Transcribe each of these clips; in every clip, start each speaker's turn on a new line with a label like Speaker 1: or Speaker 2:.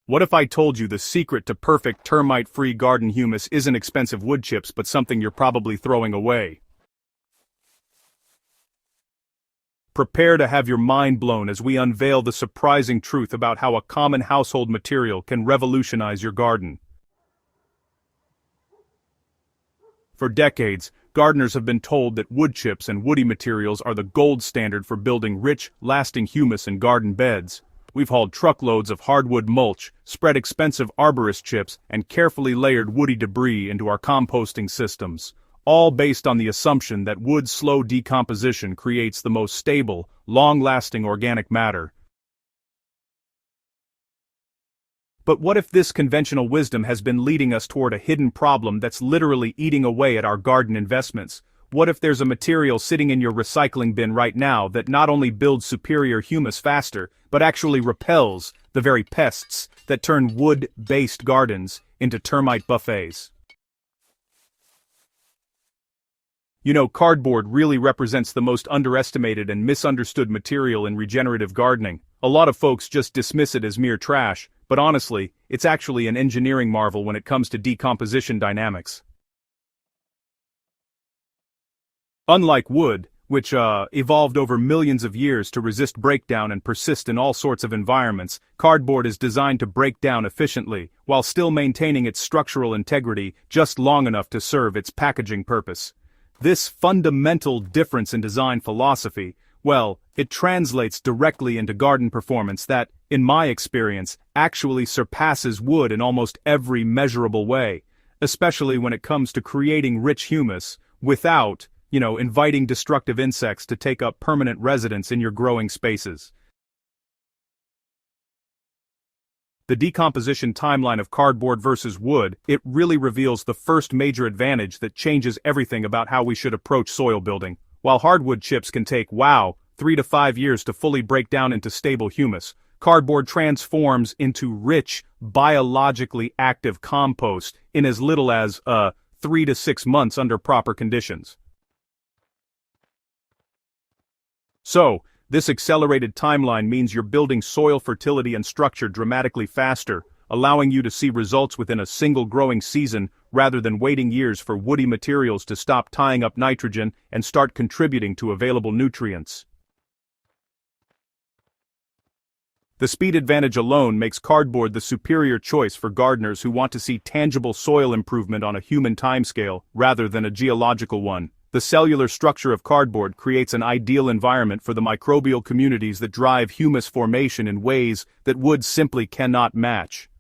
Speaker 1: What if I told you the secret to perfect termite-free garden humus isn't expensive wood chips but something you're probably throwing away? Prepare to have your mind blown as we unveil the surprising truth about how a common household material can revolutionize your garden. For decades, gardeners have been told that wood chips and woody materials are the gold standard for building rich, lasting humus in garden beds. We've hauled truckloads of hardwood mulch, spread expensive arborist chips, and carefully layered woody debris into our composting systems, all based on the assumption that wood's slow decomposition creates the most stable, long-lasting organic matter. But what if this conventional wisdom has been leading us toward a hidden problem that's literally eating away at our garden investments? What if there's a material sitting in your recycling bin right now that not only builds superior humus faster, but actually repels the very pests that turn wood-based gardens into termite buffets? You know, cardboard really represents the most underestimated and misunderstood material in regenerative gardening. A lot of folks just dismiss it as mere trash, but honestly, it's actually an engineering marvel when it comes to decomposition dynamics. Unlike wood, which evolved over millions of years to resist breakdown and persist in all sorts of environments, cardboard is designed to break down efficiently, while still maintaining its structural integrity just long enough to serve its packaging purpose. This fundamental difference in design philosophy, well, it translates directly into garden performance that, in my experience, actually surpasses wood in almost every measurable way, especially when it comes to creating rich humus without, inviting destructive insects to take up permanent residence in your growing spaces. The decomposition timeline of cardboard versus wood, it really reveals the first major advantage that changes everything about how we should approach soil building. While hardwood chips can take, 3 to 5 years to fully break down into stable humus, cardboard transforms into rich, biologically active compost in as little as 3 to 6 months under proper conditions. So, this accelerated timeline means you're building soil fertility and structure dramatically faster, allowing you to see results within a single growing season rather than waiting years for woody materials to stop tying up nitrogen and start contributing to available nutrients. The speed advantage alone makes cardboard the superior choice for gardeners who want to see tangible soil improvement on a human timescale rather than a geological one. The cellular structure of cardboard creates an ideal environment for the microbial communities that drive humus formation in ways that wood simply cannot match.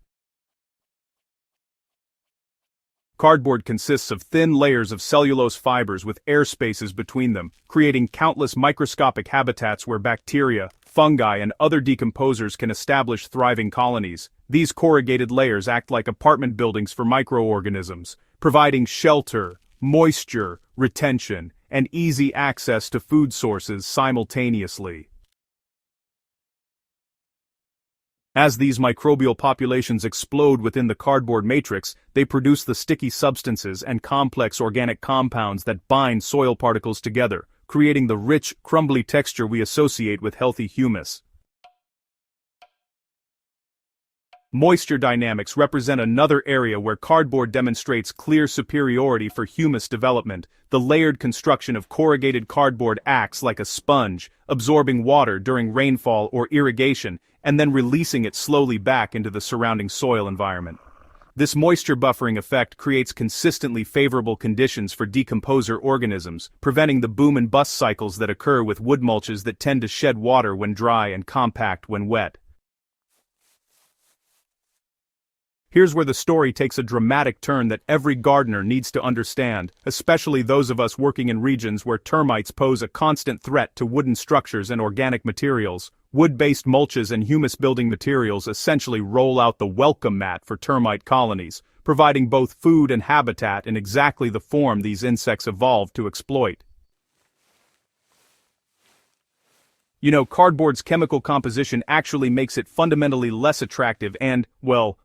Speaker 1: Cardboard consists of thin layers of cellulose fibers with air spaces between them, creating countless microscopic habitats where bacteria, fungi, and other decomposers can establish thriving colonies. These corrugated layers act like apartment buildings for microorganisms, providing shelter, moisture, retention, and easy access to food sources simultaneously. As these microbial populations explode within the cardboard matrix, they produce the sticky substances and complex organic compounds that bind soil particles together, creating the rich, crumbly texture we associate with healthy humus. Moisture dynamics represent another area where cardboard demonstrates clear superiority for humus development. The layered construction of corrugated cardboard acts like a sponge, absorbing water during rainfall or irrigation, and then releasing it slowly back into the surrounding soil environment. This moisture buffering effect creates consistently favorable conditions for decomposer organisms, preventing the boom and bust cycles that occur with wood mulches that tend to shed water when dry and compact when wet. Here's where the story takes a dramatic turn that every gardener needs to understand, especially those of us working in regions where termites pose a constant threat to wooden structures and organic materials. Wood-based mulches and humus-building materials essentially roll out the welcome mat for termite colonies, providing both food and habitat in exactly the form these insects evolved to exploit. Cardboard's chemical composition actually makes it fundamentally less attractive and,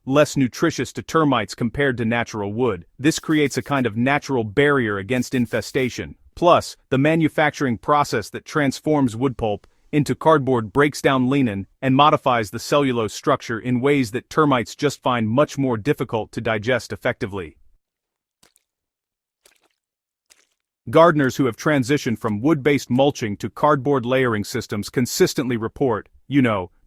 Speaker 1: less nutritious to termites compared to natural wood. This creates a kind of natural barrier against infestation. Plus, the manufacturing process that transforms wood pulp into cardboard breaks down lignin and modifies the cellulose structure in ways that termites just find much more difficult to digest effectively. Gardeners who have transitioned from wood-based mulching to cardboard layering systems consistently report,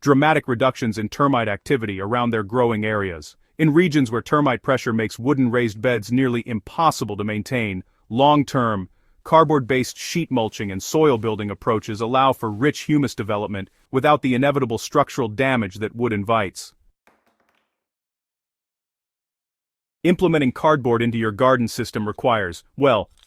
Speaker 1: dramatic reductions in termite activity around their growing areas. In regions where termite pressure makes wooden raised beds nearly impossible to maintain, long-term, cardboard-based sheet mulching and soil building approaches allow for rich humus development without the inevitable structural damage that wood invites. Implementing cardboard into your garden system requires,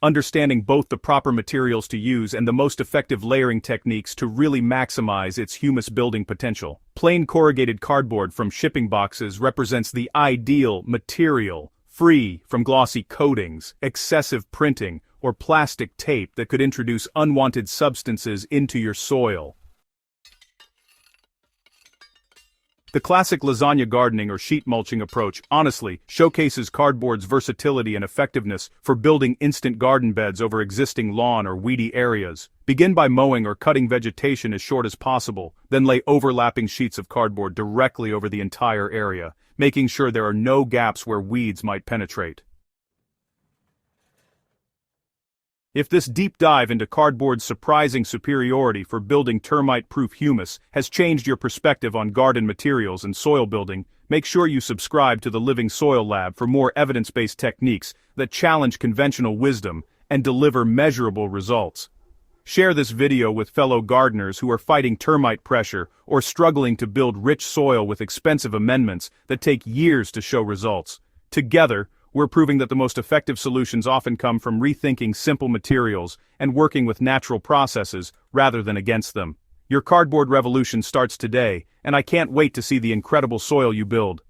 Speaker 1: understanding both the proper materials to use and the most effective layering techniques to really maximize its humus building potential. Plain corrugated cardboard from shipping boxes represents the ideal material, free from glossy coatings, excessive printing, or plastic tape that could introduce unwanted substances into your soil. The classic lasagna gardening or sheet mulching approach honestly showcases cardboard's versatility and effectiveness for building instant garden beds over existing lawn or weedy areas. Begin by mowing or cutting vegetation as short as possible, then lay overlapping sheets of cardboard directly over the entire area, making sure there are no gaps where weeds might penetrate. If this deep dive into cardboard's surprising superiority for building termite-proof humus has changed your perspective on garden materials and soil building, make sure you subscribe to the Living Soil Lab for more evidence-based techniques that challenge conventional wisdom and deliver measurable results. Share this video with fellow gardeners who are fighting termite pressure or struggling to build rich soil with expensive amendments that take years to show results. Together, we're proving that the most effective solutions often come from rethinking simple materials and working with natural processes rather than against them. Your cardboard revolution starts today, and I can't wait to see the incredible soil you build.